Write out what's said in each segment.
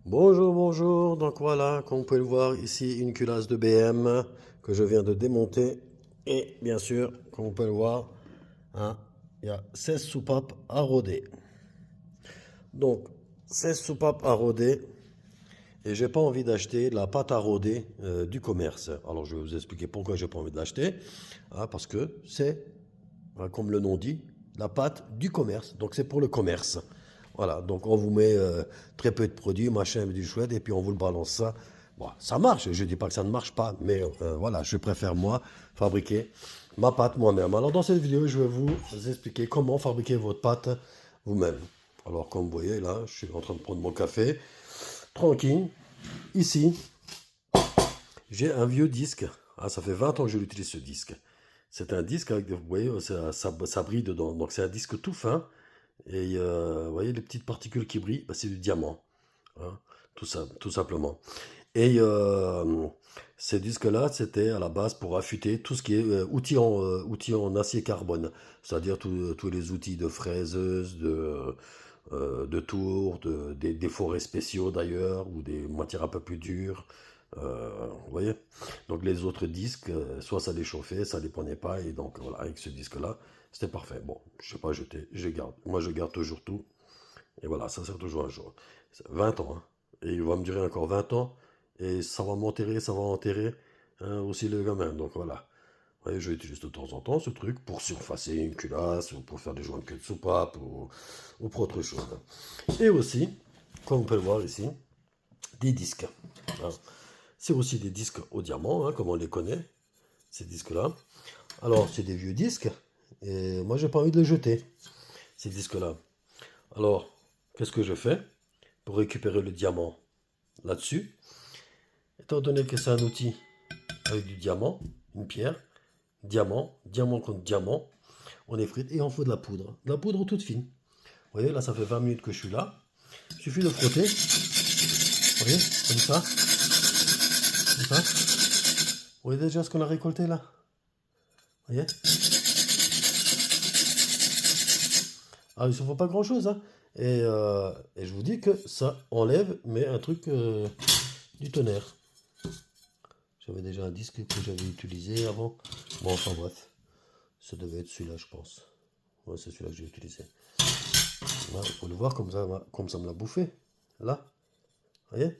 Bonjour, bonjour. Donc voilà, comme vous pouvez le voir, ici une culasse de BM que je viens de démonter. Et bien sûr, comme vous pouvez le voir, hein, il y a 16 soupapes à rôder. Donc, 16 soupapes à rôder. Et j'ai pas envie d'acheter la pâte à rôder du commerce. Alors, je vais vous expliquer pourquoi j'ai pas envie de l'acheter. Parce que c'est, comme le nom dit, la pâte du commerce. Donc, c'est pour le commerce. Voilà, donc on vous met très peu de produits, machin, du chouette, et puis on vous le balance ça. Bon, ça marche, je dis pas que ça ne marche pas, mais voilà, je préfère moi fabriquer ma pâte moi-même. Alors dans cette vidéo, je vais vous expliquer comment fabriquer votre pâte vous-même. Alors comme vous voyez là, je suis en train de prendre mon café, tranquille. Ici, j'ai un vieux disque. Ah, ça fait 20 ans que je l'utilise ce disque. C'est un disque avec, vous voyez, ça brille dedans. Donc c'est un disque tout fin. Et vous voyez les petites particules qui brillent, bah, c'est du diamant, hein, tout ça, tout simplement. Et ces disques-là, c'était à la base pour affûter tout ce qui est outils en acier carbone, c'est-à-dire tous les outils de fraiseuse, de tour, des forêts spéciaux d'ailleurs, ou des matières un peu plus dures. Vous voyez? Donc les autres disques, soit ça les chauffait, ça les prenait pas, et donc voilà, avec ce disque-là, c'était parfait. Bon, je sais pas jeter, je garde. Moi, je garde toujours tout, et voilà, ça sert toujours un jour. 20 ans, hein. Et il va me durer encore 20 ans, et ça va enterrer hein, aussi le gamin. Donc voilà. Ouais, je l'utilise de temps en temps, ce truc, pour surfacer une culasse, ou pour faire des joints de queue de soupape, ou pour autre chose. Et aussi, comme on peut le voir ici, des disques, hein. C'est aussi des disques au diamant, hein, comme on les connaît, ces disques-là. Alors, c'est des vieux disques, et moi, j'ai pas envie de les jeter, ces disques-là. Alors, qu'est-ce que je fais pour récupérer le diamant là-dessus? Étant donné que c'est un outil avec du diamant, une pierre, diamant, diamant contre diamant, on effrite et on fait de la poudre toute fine. Vous voyez, là, ça fait 20 minutes que je suis là. Il suffit de frotter, vous voyez, comme ça, comme ça. Vous voyez déjà ce qu'on a récolté là? Vous voyez? Ah, il ne faut pas grand-chose, hein. Et je vous dis que ça enlève, mais un truc du tonnerre. J'avais déjà un disque que j'avais utilisé avant. Bon, enfin bref, ça devait être celui-là, je pense. Ouais, c'est celui-là que j'ai utilisé. Là, vous pouvez le voir comme ça me l'a bouffé. Là, vous voyez?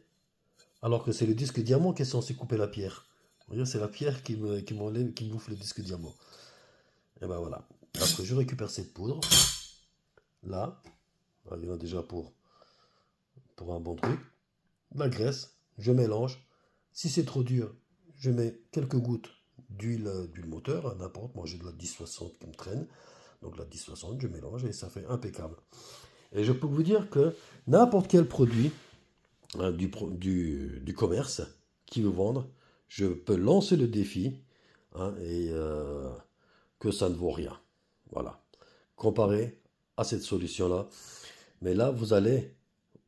Alors que c'est le disque diamant qui est censé couper la pierre. Vous voyez, c'est la pierre qui m'enlève, qui me bouffe le disque diamant. Et ben voilà. Après, je récupère cette poudre. Là, il y en a déjà pour un bon truc. La graisse, je mélange. Si c'est trop dur, je mets quelques gouttes d'huile moteur, hein, n'importe. Moi, j'ai de la 1060 qui me traîne. Donc la 1060, je mélange et ça fait impeccable. Et je peux vous dire que n'importe quel produit hein, du commerce qui veut vendre, je peux lancer le défi hein, et que ça ne vaut rien. Voilà. Comparé à cette solution-là. Mais là, vous allez,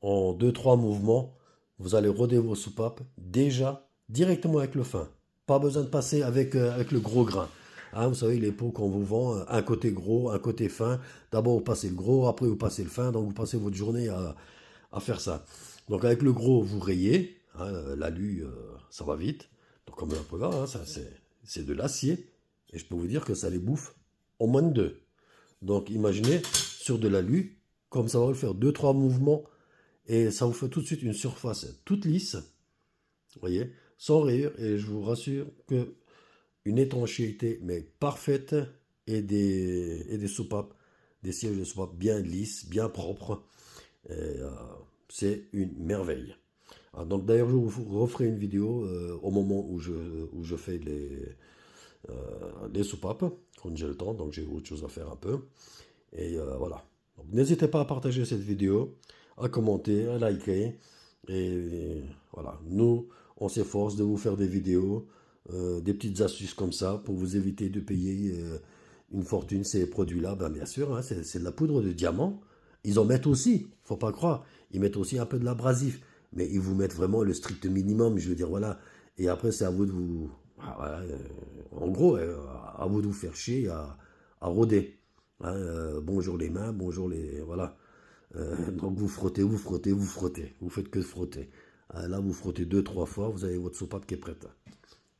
en deux trois mouvements, vous allez roder vos soupapes déjà directement avec le fin. Pas besoin de passer avec le gros grain. Hein, vous savez, les pots qu'on vous vend, un côté gros, un côté fin. D'abord, vous passez le gros, après, vous passez le fin. Donc, vous passez votre journée à faire ça. Donc, avec le gros, vous rayez. Hein, l'alu, ça va vite. Donc, comme on peut voir, hein, c'est de l'acier. Et je peux vous dire que ça les bouffe en moins de deux. Donc imaginez sur de l'alu, comme ça va vous faire deux trois mouvements et ça vous fait tout de suite une surface toute lisse, vous voyez, sans rire. Et je vous rassure que une étanchéité mais parfaite et des soupapes, des sièges de soupapes bien lisses, bien propres. Et, c'est une merveille. Ah, donc d'ailleurs je vous referai une vidéo au moment où je fais les soupapes, quand j'ai le temps, donc j'ai autre chose à faire un peu. Et voilà. Donc n'hésitez pas à partager cette vidéo, à commenter, à liker. Et voilà, nous, on s'efforce de vous faire des vidéos, des petites astuces comme ça pour vous éviter de payer une fortune ces produits-là. Ben, bien sûr, hein, c'est de la poudre de diamant. Ils en mettent aussi, faut pas croire. Ils mettent aussi un peu de l'abrasif. Mais ils vous mettent vraiment le strict minimum, je veux dire, voilà. Et après, c'est à vous de vous. Voilà, en gros, à vous de vous faire chier à rôder. Hein, bonjour les mains, bonjour les. Voilà. Donc vous frottez, vous frottez, vous frottez. Vous faites que frotter. Là, vous frottez 2, 3 fois, vous avez votre soupape qui est prête.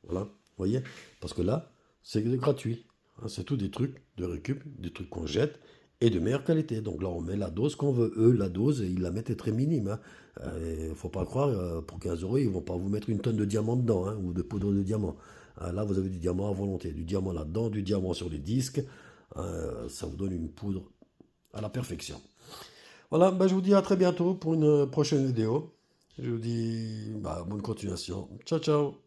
Voilà, vous voyez? Parce que là, c'est gratuit. Hein, c'est tout des trucs de récup, des trucs qu'on jette et de meilleure qualité. Donc là, on met la dose qu'on veut. Eux, la dose, ils la mettent est très minime. Hein. Faut pas croire, pour 15 euros, ils vont pas vous mettre une tonne de diamants dedans, hein, ou de poudre de diamant. Là, vous avez du diamant à volonté, du diamant là-dedans, du diamant sur les disques. Ça vous donne une poudre à la perfection. Voilà, bah, je vous dis à très bientôt pour une prochaine vidéo. Je vous dis bonne continuation. Ciao, ciao.